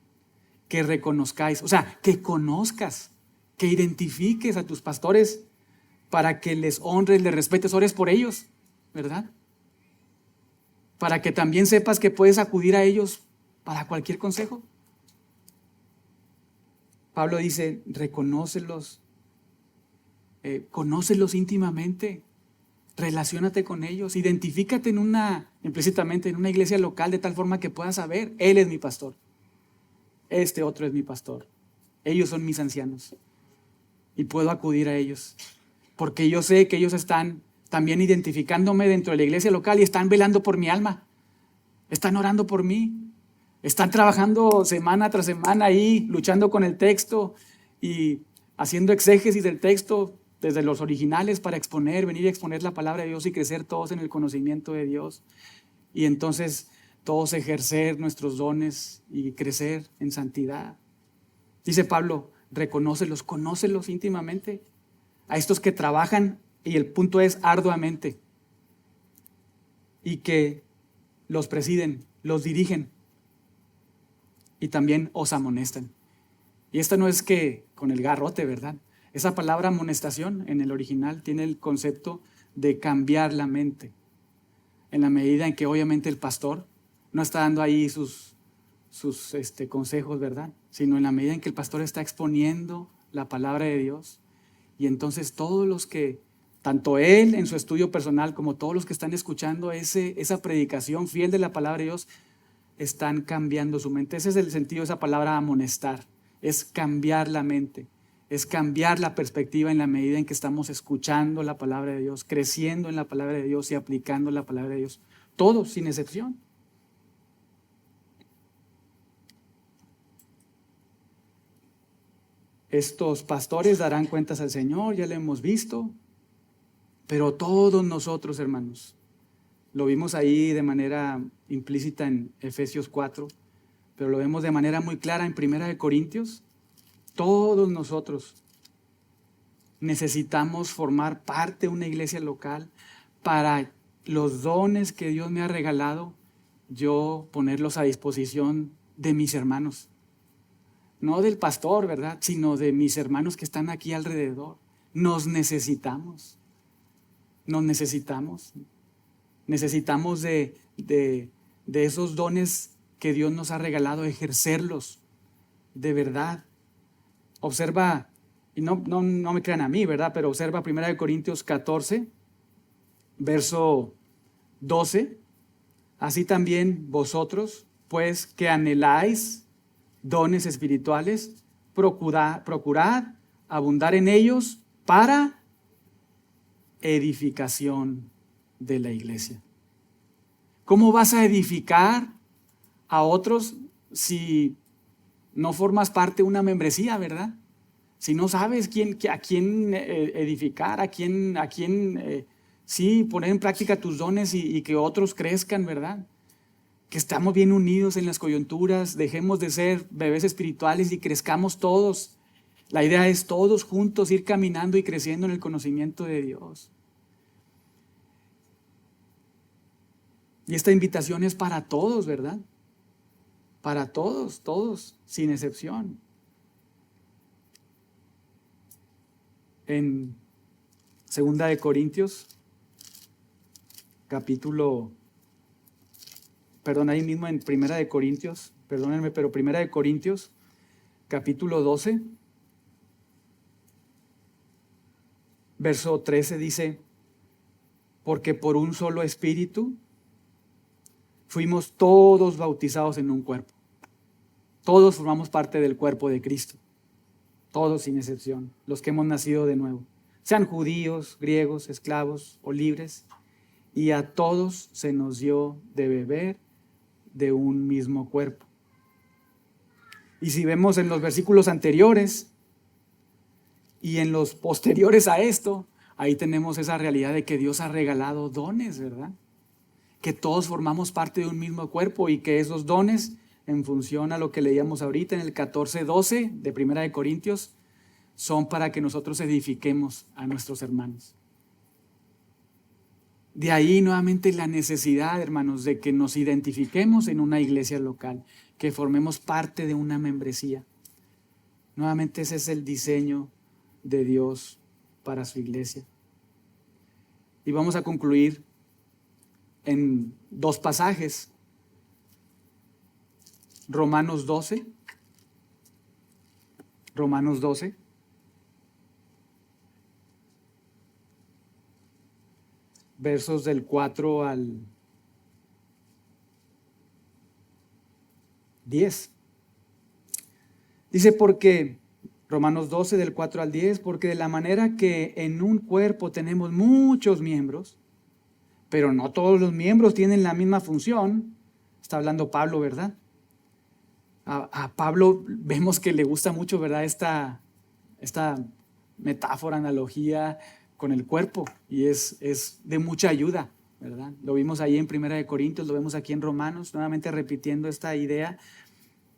que reconozcáis, o sea, que conozcas, que identifiques a tus pastores para que les honres, les respetes, ores por ellos, ¿verdad? Para que también sepas que puedes acudir a ellos para cualquier consejo. Pablo dice: reconócelos, conócelos íntimamente, relaciónate con ellos, identifícate implícitamente en una iglesia local, de tal forma que puedas saber: él es mi pastor, este otro es mi pastor, ellos son mis ancianos, y puedo acudir a ellos, porque yo sé que ellos están también identificándome dentro de la iglesia local y están velando por mi alma, están orando por mí, están trabajando semana tras semana ahí, luchando con el texto y haciendo exégesis del texto desde los originales para venir a exponer la palabra de Dios y crecer todos en el conocimiento de Dios. Y entonces todos ejercer nuestros dones y crecer en santidad. Dice Pablo: reconócelos, conócelos íntimamente a estos que trabajan, y el punto es arduamente, y que los presiden, los dirigen y también os amonestan. Y esto no es que con el garrote, ¿verdad? Esa palabra amonestación en el original tiene el concepto de cambiar la mente, en la medida en que obviamente el pastor no está dando ahí sus consejos, ¿verdad? Sino en la medida en que el pastor está exponiendo la palabra de Dios, y entonces todos los que, tanto él en su estudio personal como todos los que están escuchando esa predicación fiel de la palabra de Dios, están cambiando su mente. Ese es el sentido de esa palabra amonestar, es cambiar la mente, es cambiar la perspectiva en la medida en que estamos escuchando la palabra de Dios, creciendo en la palabra de Dios y aplicando la palabra de Dios, todos sin excepción. Estos pastores darán cuentas al Señor, ya lo hemos visto, pero todos nosotros, hermanos, lo vimos ahí de manera implícita en Efesios 4, pero lo vemos de manera muy clara en 1 Corintios. Todos nosotros necesitamos formar parte de una iglesia local para los dones que Dios me ha regalado, yo ponerlos a disposición de mis hermanos. No del pastor, ¿verdad? Sino de mis hermanos que están aquí alrededor. Nos necesitamos. Nos necesitamos. Necesitamos de esos dones que Dios nos ha regalado, ejercerlos de verdad. Observa, y no me crean a mí, ¿verdad? Pero observa 1 Corintios 14, verso 12. Así también vosotros, pues que anheláis dones espirituales, procurad abundar en ellos para edificación de la iglesia. ¿Cómo vas a edificar a otros si no formas parte de una membresía, verdad? Si no sabes a quién edificar, a quién sí, poner en práctica tus dones y que otros crezcan, ¿verdad? Que estamos bien unidos en las coyunturas, dejemos de ser bebés espirituales y crezcamos todos. La idea es todos juntos ir caminando y creciendo en el conocimiento de Dios. Y esta invitación es para todos, ¿verdad? Para todos, sin excepción. En 2 Corintios, ahí mismo en 1 Corintios, perdónenme, pero 1 Corintios, capítulo 12, verso 13 dice, porque por un solo espíritu fuimos todos bautizados en un cuerpo. Todos formamos parte del cuerpo de Cristo. Todos sin excepción, los que hemos nacido de nuevo. Sean judíos, griegos, esclavos o libres. Y a todos se nos dio de beber de un mismo cuerpo. Y si vemos en los versículos anteriores y en los posteriores a esto, ahí tenemos esa realidad de que Dios ha regalado dones, ¿verdad? Que todos formamos parte de un mismo cuerpo y que esos dones, en función a lo que leíamos ahorita en el 14:12 de 1 Corintios, son para que nosotros edifiquemos a nuestros hermanos. De ahí nuevamente la necesidad, hermanos, de que nos identifiquemos en una iglesia local, que formemos parte de una membresía. Nuevamente ese es el diseño de Dios para su iglesia. Y vamos a concluir en 2 pasajes. Romanos 12, versos del 4 al 10. Dice, porque, Romanos 12 del 4 al 10, porque de la manera que en un cuerpo tenemos muchos miembros, pero no todos los miembros tienen la misma función. Está hablando Pablo, ¿verdad? A Pablo vemos que le gusta mucho, ¿verdad? Esta metáfora, analogía con el cuerpo, y es de mucha ayuda, ¿verdad? Lo vimos ahí en 1 Corintios, lo vemos aquí en Romanos, nuevamente repitiendo esta idea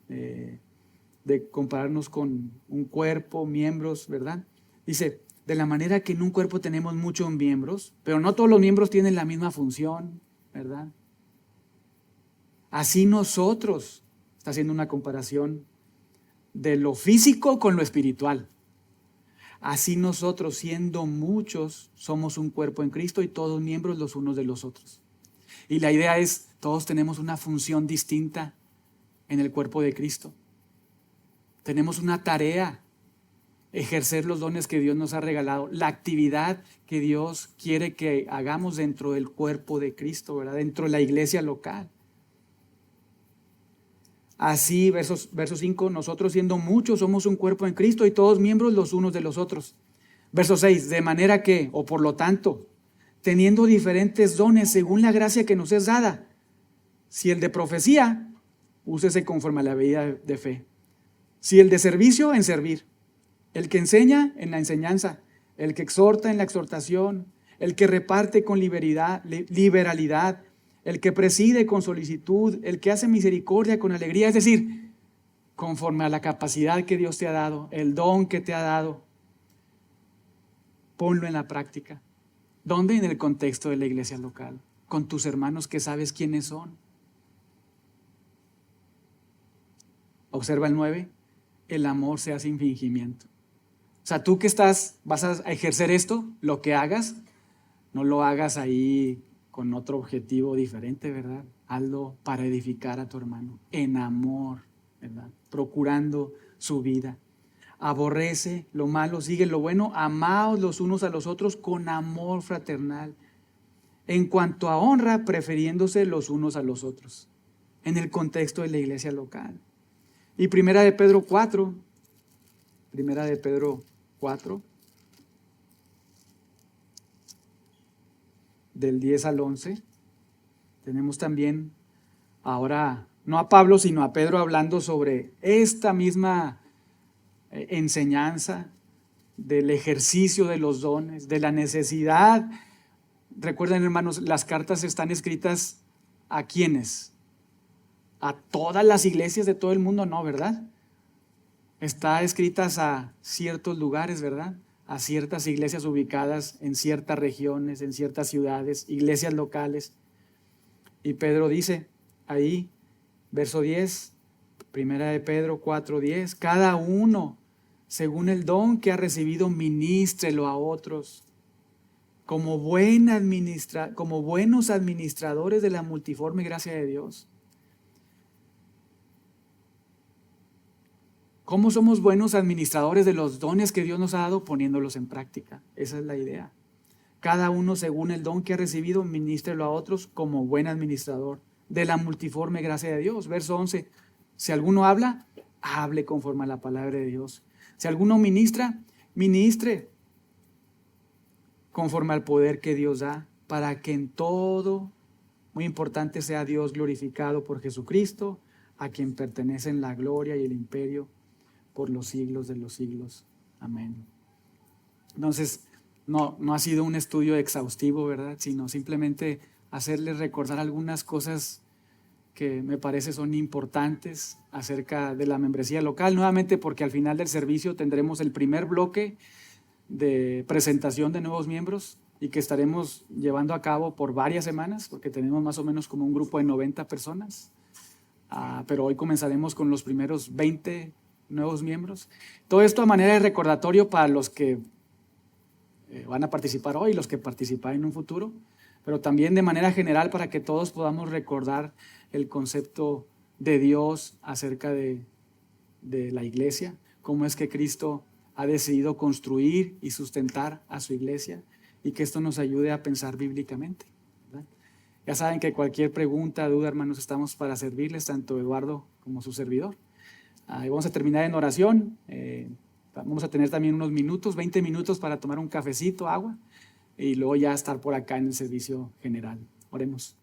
de compararnos con un cuerpo, miembros, ¿verdad? Dice, de la manera que en un cuerpo tenemos muchos miembros, pero no todos los miembros tienen la misma función, ¿verdad? Así nosotros, está haciendo una comparación de lo físico con lo espiritual. Así nosotros, siendo muchos, somos un cuerpo en Cristo y todos miembros los unos de los otros. Y la idea es, todos tenemos una función distinta en el cuerpo de Cristo. Tenemos una tarea, ejercer los dones que Dios nos ha regalado, la actividad que Dios quiere que hagamos dentro del cuerpo de Cristo, ¿verdad? Dentro de la iglesia local. Así, verso 5, nosotros siendo muchos somos un cuerpo en Cristo y todos miembros los unos de los otros. Verso 6, de manera que, o por lo tanto, teniendo diferentes dones según la gracia que nos es dada, si el de profecía, úsese conforme a la medida de fe. Si el de servicio, en servir. El que enseña, en la enseñanza. El que exhorta, en la exhortación. El que reparte con liberalidad. el que preside con solicitud, el que hace misericordia con alegría, es decir, conforme a la capacidad que Dios te ha dado, el don que te ha dado, ponlo en la práctica. ¿Dónde? En el contexto de la iglesia local, con tus hermanos que sabes quiénes son. Observa el 9, el amor se hace sin fingimiento. O sea, tú que vas a ejercer esto, lo que hagas, no lo hagas ahí con otro objetivo diferente, ¿verdad? Hazlo para edificar a tu hermano, en amor, ¿verdad? Procurando su vida. Aborrece lo malo, sigue lo bueno, amaos los unos a los otros con amor fraternal. En cuanto a honra, prefiriéndose los unos a los otros, en el contexto de la iglesia local. Y Primera de Pedro 4, del 10 al 11, tenemos también ahora, no a Pablo, sino a Pedro hablando sobre esta misma enseñanza del ejercicio de los dones, de la necesidad. Recuerden, hermanos, las cartas están escritas ¿a quiénes? ¿A todas las iglesias de todo el mundo? No, ¿verdad? Está escritas a ciertos lugares, ¿verdad? A ciertas iglesias ubicadas en ciertas regiones, en ciertas ciudades, iglesias locales. Y Pedro dice ahí, verso 10, Primera de Pedro 4:10, cada uno, según el don que ha recibido, ministrelo a otros, como buenos administradores de la multiforme gracia de Dios. ¿Cómo somos buenos administradores de los dones que Dios nos ha dado? Poniéndolos en práctica. Esa es la idea. Cada uno, según el don que ha recibido, ministrelo a otros como buen administrador de la multiforme gracia de Dios. Verso 11. Si alguno habla, hable conforme a la palabra de Dios. Si alguno ministra, ministre conforme al poder que Dios da, para que en todo, muy importante, sea Dios glorificado por Jesucristo, a quien pertenecen la gloria y el imperio por los siglos de los siglos. Amén. Entonces, no ha sido un estudio exhaustivo, ¿verdad? Sino simplemente hacerles recordar algunas cosas que me parece son importantes acerca de la membresía local. Nuevamente, porque al final del servicio tendremos el primer bloque de presentación de nuevos miembros y que estaremos llevando a cabo por varias semanas, porque tenemos más o menos como un grupo de 90 personas. Pero hoy comenzaremos con los primeros 20 nuevos miembros. Todo esto a manera de recordatorio para los que van a participar hoy, los que participarán en un futuro, pero también de manera general para que todos podamos recordar el concepto de Dios acerca de la iglesia, cómo es que Cristo ha decidido construir y sustentar a su iglesia y que esto nos ayude a pensar bíblicamente, ¿verdad? Ya saben que cualquier pregunta, duda, hermanos, estamos para servirles, tanto Eduardo como su servidor. Y vamos a terminar en oración. Vamos a tener también unos minutos, 20 minutos para tomar un cafecito, agua, y luego ya estar por acá en el servicio general. Oremos.